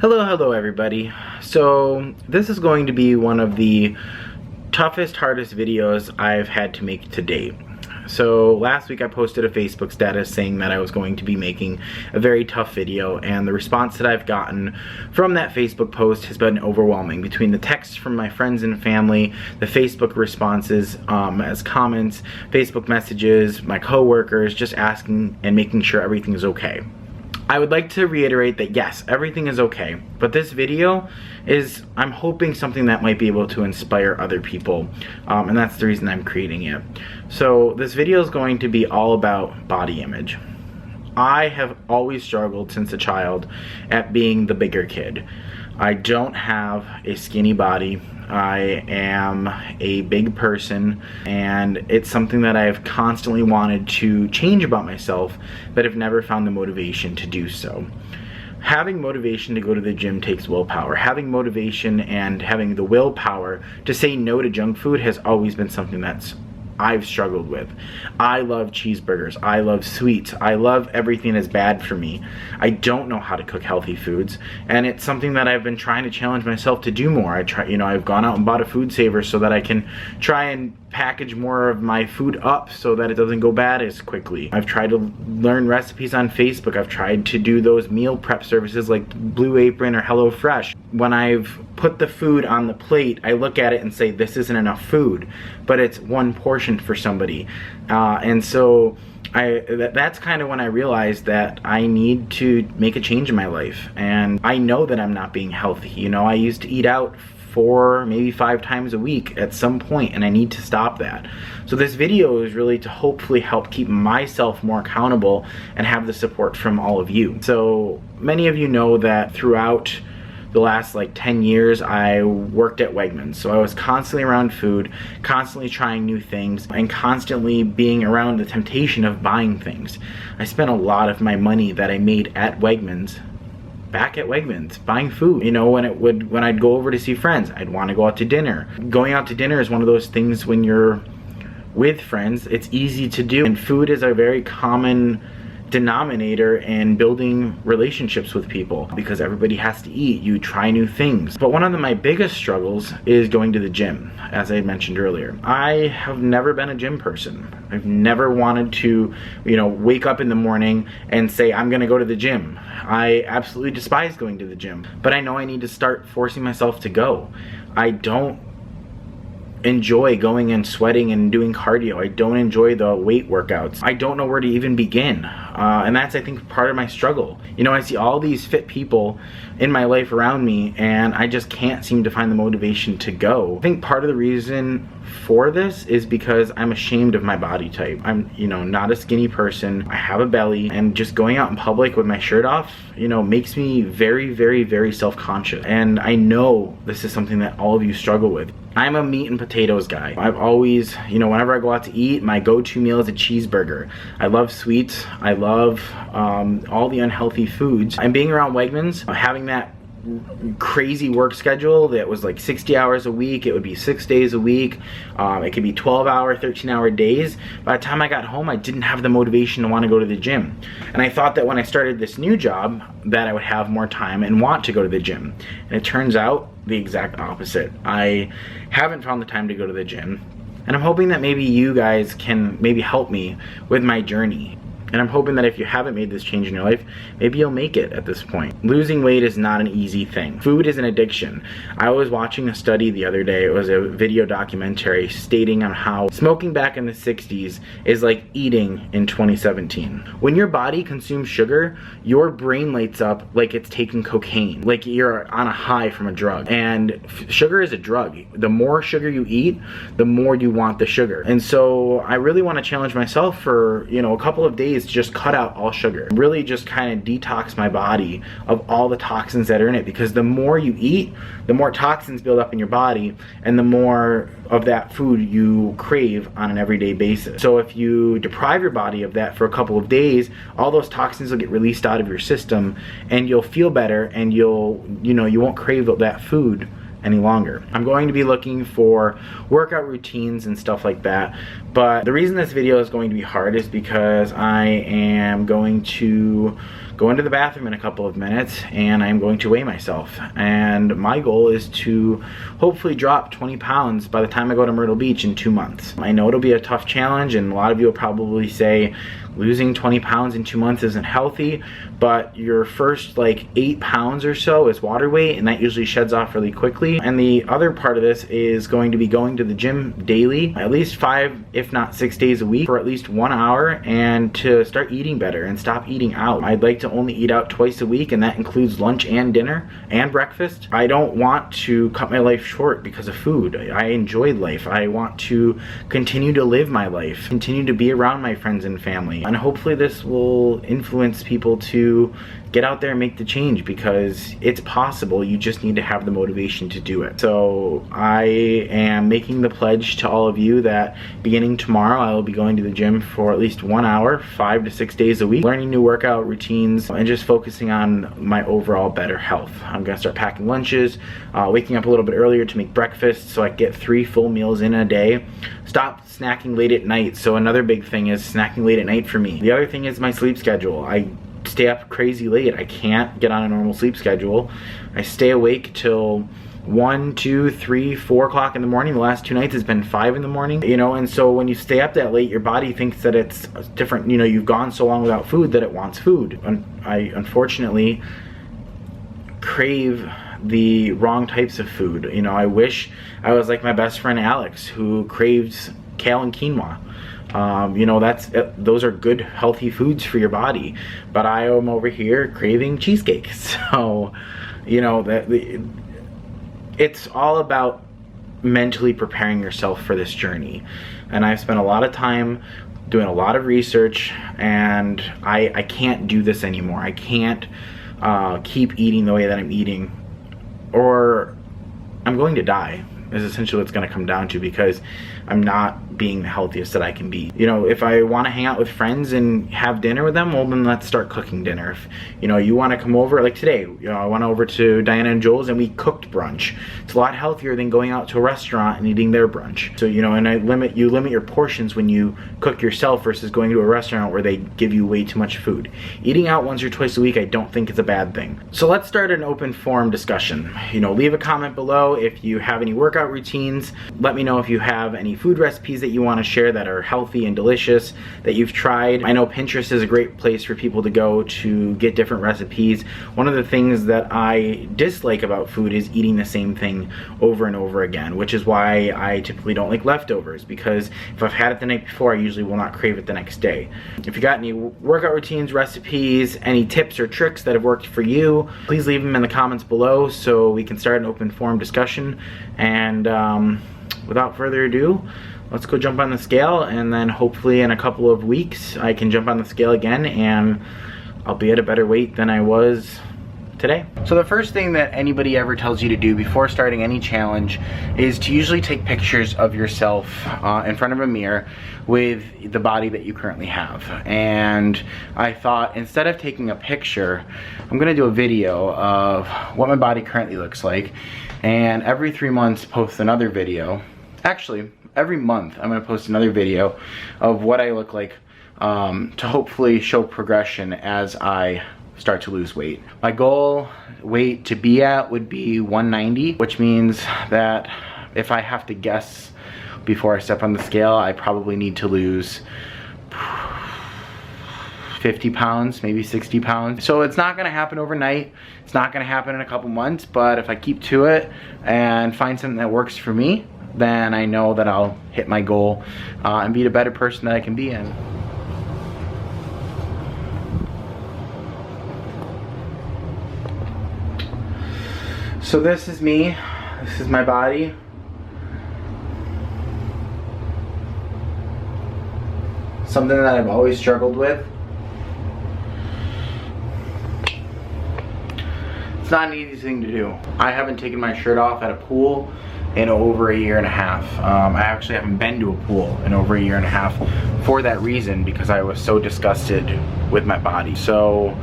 Hello everybody. So this is going to be one of the toughest, hardest videos I've had to make to date. So last week I posted a Facebook status saying that I was going to be making a very tough video, and the response that I've gotten from that Facebook post has been overwhelming. Between the texts from my friends and family, the Facebook responses as comments, Facebook messages, my coworkers just asking and making sure everything is okay. I would like to reiterate that yes, everything is okay, but this video is, I'm hoping, something that might be able to inspire other people, and that's the reason I'm creating it. So this video is going to be all about body image. I have always struggled since a child at being the bigger kid. I don't have a skinny body. I am a big person, and it's something that I've constantly wanted to change about myself, but have never found the motivation to do so. Having motivation to go to the gym takes willpower. Having motivation and having the willpower to say no to junk food has always been something I've struggled with. I love cheeseburgers. I love sweets. I love everything that's bad for me. I don't know how to cook healthy foods, and it's something that I've been trying to challenge myself to do more. I've gone out and bought a food saver so that I can try and package more of my food up so that it doesn't go bad as quickly. I've tried to learn recipes on Facebook. I've tried to do those meal prep services like Blue Apron or HelloFresh. When I've put the food on the plate, I look at it and say, this isn't enough food, but it's one portion for somebody. And so that's kind of when I realized that I need to make a change in my life. And I know that I'm not being healthy. You know, I used to eat out 4, maybe 5 times a week at some point, and I need to stop that. So this video is really to hopefully help keep myself more accountable and have the support from all of you. So many of you know that throughout the last 10 years I worked at Wegmans, so I was constantly around food, constantly trying new things, and constantly being around the temptation of buying things. I spent a lot of my money that I made at Wegmans back at Wegmans buying food. You know, when I'd go over to see friends, I'd want to go out to dinner. Going out to dinner is one of those things when you're with friends, it's easy to do, and food is a very common denominator in building relationships with people because everybody has to eat. You try new things. But one of my biggest struggles is going to the gym, as I mentioned earlier. I have never been a gym person. I've never wanted to, wake up in the morning and say, I'm gonna go to the gym. I absolutely despise going to the gym, but I know I need to start forcing myself to go. I don't enjoy going and sweating and doing cardio. I don't enjoy the weight workouts. I don't know where to even begin. And that's, I think, part of my struggle. I see all these fit people in my life around me, and I just can't seem to find the motivation to go. I think part of the reason for this is because I'm ashamed of my body type. I'm, not a skinny person. I have a belly, and just going out in public with my shirt off, makes me very, very, very self-conscious. And I know this is something that all of you struggle with. I'm a meat and potatoes guy. I've always, whenever I go out to eat, my go-to meal is a cheeseburger. I love sweets. I love all the unhealthy foods. And being around Wegmans, having that crazy work schedule that was 60 hours a week, it would be 6 days a week, it could be 12-hour, 13-hour days. By the time I got home, I didn't have the motivation to want to go to the gym, and I thought that when I started this new job that I would have more time and want to go to the gym, and it turns out the exact opposite. I haven't found the time to go to the gym, and I'm hoping that maybe you guys can maybe help me with my journey. And I'm hoping that if you haven't made this change in your life, maybe you'll make it at this point. Losing weight is not an easy thing. Food is an addiction. I was watching a study the other day. It was a video documentary stating on how smoking back in the 60s is like eating in 2017. When your body consumes sugar, your brain lights up like it's taking cocaine, like you're on a high from a drug. And sugar is a drug. The more sugar you eat, the more you want the sugar. And so I really want to challenge myself for, a couple of days to just cut out all sugar. Really just kind of detox my body of all the toxins that are in it, because the more you eat, the more toxins build up in your body, and the more of that food you crave on an everyday basis. So if you deprive your body of that for a couple of days, all those toxins will get released out of your system, and you'll feel better, and you won't crave that food any longer. I'm going to be looking for workout routines and stuff like that, But the reason this video is going to be hard is because I am going to go into the bathroom in a couple of minutes and I'm going to weigh myself. And my goal is to hopefully drop 20 pounds by the time I go to Myrtle Beach in 2 months. I know it'll be a tough challenge, and a lot of you will probably say losing 20 pounds in 2 months isn't healthy, but your first like 8 pounds or so is water weight, and that usually sheds off really quickly. And the other part of this is going to be going to the gym daily, at least 5 if not 6 days a week for at least 1 hour, and to start eating better and stop eating out. I'd like to only eat out twice a week, and that includes lunch and dinner and breakfast. I don't want to cut my life short because of food. I enjoy life. I want to continue to live my life, continue to be around my friends and family. And hopefully this will influence people to get out there and make the change, because it's possible. You just need to have the motivation to do it. So I am making the pledge to all of you that beginning tomorrow I will be going to the gym for at least 1 hour, 5 to 6 days a week, learning new workout routines and just focusing on my overall better health. I'm gonna start packing lunches, waking up a little bit earlier to make breakfast so I get 3 full meals in a day. Stop snacking late at night. So another big thing is snacking late at night for me. The other thing is my sleep schedule. I stay up crazy late. I can't get on a normal sleep schedule. I stay awake till 1, 2, 3, 4 o'clock in the morning. The last 2 nights has been 5 in the morning, you know, and so when you stay up that late, your body thinks that it's different. You know, you've gone so long without food that it wants food. I unfortunately crave the wrong types of food. You know, I wish I was like my best friend Alex, who craves kale and quinoa. You know, those are good healthy foods for your body, but I am over here craving cheesecake. So, you know, it's all about mentally preparing yourself for this journey. And I've spent a lot of time doing a lot of research, and I can't do this anymore. I can't keep eating the way that I'm eating, or I'm going to die, is essentially what it's going to come down to, because I'm not being the healthiest that I can be. You know, if I want to hang out with friends and have dinner with them, well, then let's start cooking dinner. If, you know, you want to come over, like today, you know, I went over to Diana and Joel's and we cooked brunch. It's a lot healthier than going out to a restaurant and eating their brunch. So, you know, and you limit your portions when you cook yourself versus going to a restaurant where they give you way too much food. Eating out once or twice a week, I don't think is a bad thing. So let's start an open forum discussion. You know, leave a comment below if you have any workout routines. Let me know if you have any food recipes that you want to share that are healthy and delicious that you've tried. I know Pinterest is a great place for people to go to get different recipes. One of the things that I dislike about food is eating the same thing over and over again, which is why I typically don't like leftovers, because if I've had it the night before, I usually will not crave it the next day. If you got any workout routines, recipes, any tips or tricks that have worked for you, please leave them in the comments below so we can start an open forum discussion. And without further ado, let's go jump on the scale, and then hopefully in a couple of weeks I can jump on the scale again and I'll be at a better weight than I was today. So the first thing that anybody ever tells you to do before starting any challenge is to usually take pictures of yourself in front of a mirror with the body that you currently have. And I thought, instead of taking a picture, I'm gonna do a video of what my body currently looks like, and every 3 months post another video. Actually, every month I'm gonna post another video of what I look like, to hopefully show progression as I start to lose weight. My goal weight to be at would be 190, which means that if I have to guess before I step on the scale, I probably need to lose 50 pounds, maybe 60 pounds. So it's not gonna happen overnight. It's not gonna happen in a couple months, but if I keep to it and find something that works for me, then I know that I'll hit my goal and be the better person that I can be in. So this is me, this is my body. Something that I've always struggled with. It's not an easy thing to do. I haven't taken my shirt off at a pool in over 1.5 years. I actually haven't been to a pool in over 1.5 years for that reason, because I was so disgusted with my body. So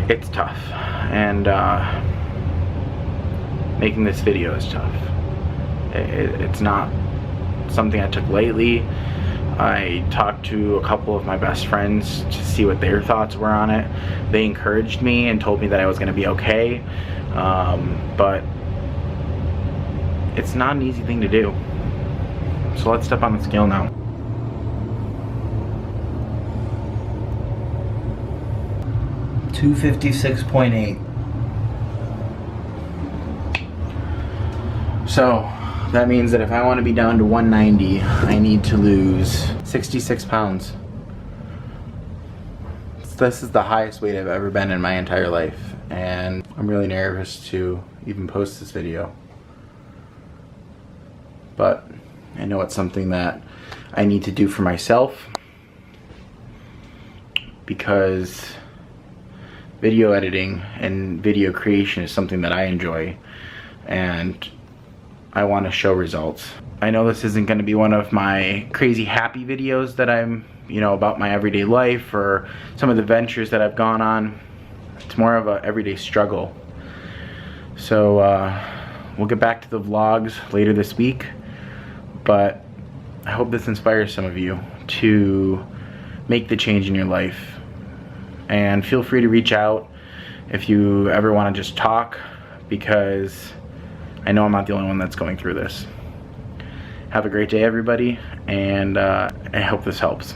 it's tough, and making this video is tough. It's not something I took lightly. I talked to a couple of my best friends to see what their thoughts were on it. They encouraged me and told me that I was going to be okay, but it's not an easy thing to do. So let's step on the scale now. $256.8. So that means that if I want to be down to 190, I need to lose 66 pounds. This is the highest weight I've ever been in my entire life, and I'm really nervous to even post this video. But I know it's something that I need to do for myself, because video editing and video creation is something that I enjoy, and I want to show results. I know this isn't going to be one of my crazy happy videos that I'm, about my everyday life or some of the ventures that I've gone on. It's more of a everyday struggle. So we'll get back to the vlogs later this week, but I hope this inspires some of you to make the change in your life. And feel free to reach out if you ever want to just talk, because I know I'm not the only one that's going through this. Have a great day, everybody, and I hope this helps.